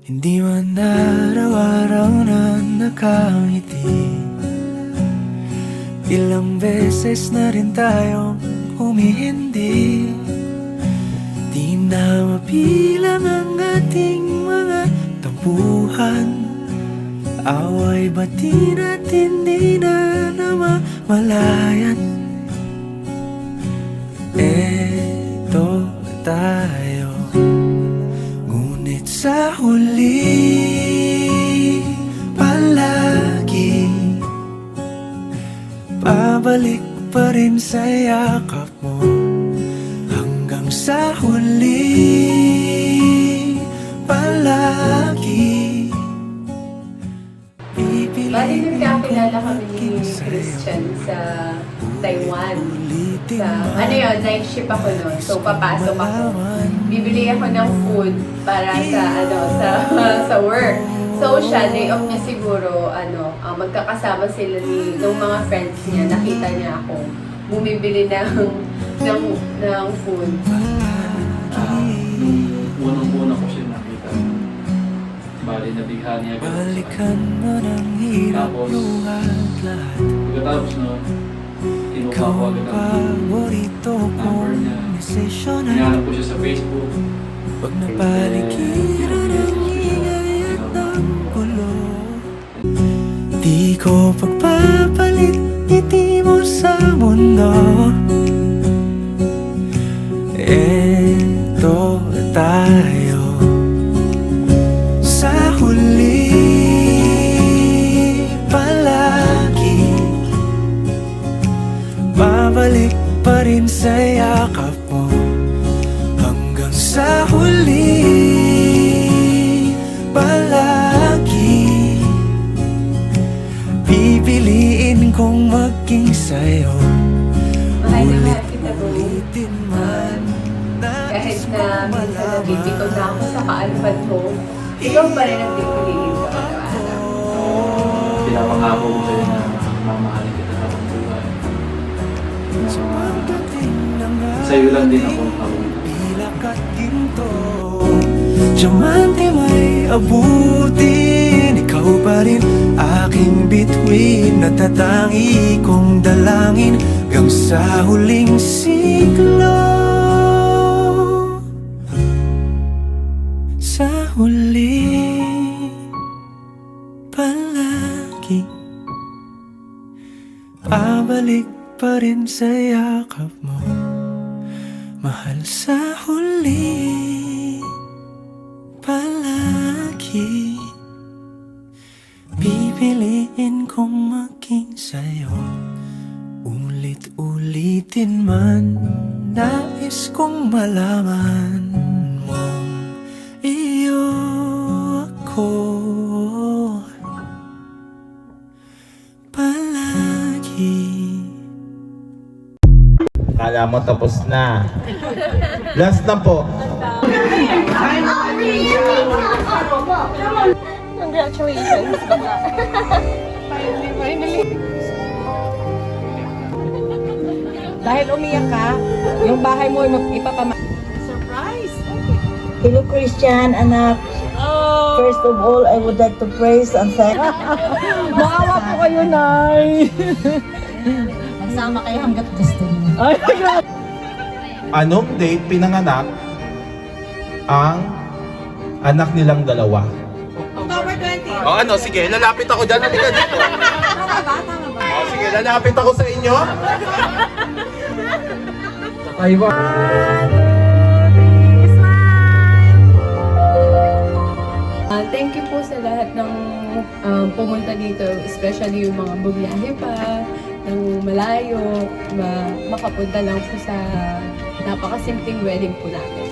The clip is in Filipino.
Hindi man araw-araw na nakangiti. Ilang beses na rin tayong humihindi. Di na mabilang ang ating mga tampuhan. Away bati natin di na namamalayan. Eto tayo, ngunit sa huli palagi pabalik pa rin sa yakap mo. Hanggang sa huli palagi Bali, nagkakilala kami ni Christian sa Taiwan. Ano yun, night shift ako noon. So, papasok ako. Bibili ako ng food para sa work. So, siya, day off niya siguro, magkakasama sila ng mga friends niya. Nakita niya ako bumibili ng food. Unang-una ko siya nakita. Bali, nabighan niya agad ako sa balikan mo ng hirap lahat. pagkatapos nun, kinuha Ikaw ko ang agad ang paborito number kong niya. desisyon ay Hinahanap ko siya sa Facebook. pag napaligiran ng ingay at ng gulo. Di ko pagpapalit ngiti mo sa mundo. Eto tayo sa huli palagi babalik pa rin sa yakap mo. Hanggang sa huli palagi pipiliin kong maging sa'yo. Mahal na mahal kita, bro. Ulitin man Kahit na minsan nagtitiko na ako sa kaalpan mo, ikaw pa rin ang pipiliin ko araw-araw. Pinapangako ko sa'yo na mamahalin kita habang buhay. Sa'yo lang din ako pilak at ginto, diamante may abutin. Ikaw pa rin aking bituin, natatangi kong dalangin hanggang sa huling siglo. Sa huli palagi pabalik pa rin sa yakap mo. Mahal sa huli palagi pipiliin kong maging sa'yo. Ulit-ulitin man nais kong malaman mong iyo ako palagi. Kala mo tapos na. Last na po. Congratulations. Dahil umiyak ka, yung bahay mo ipapama... Surprise! Hello Christian, anak. First of all, I would like to praise and thank Maawa po kayo, Nay! Magsama kayo hanggat gusto niyo. Ay, Anong date pinanganak ang anak nilang dalawa? October 20. O ano, sige, lalapit ako dyan. Halika dito. Tama ba? Tama ba? O sige, lalapit ako sa inyo. Thank you po sa lahat ng pumunta dito, especially yung mga bumiyahe pa, ng malayo, makapunta lang po sa napakasimpleng wedding po natin.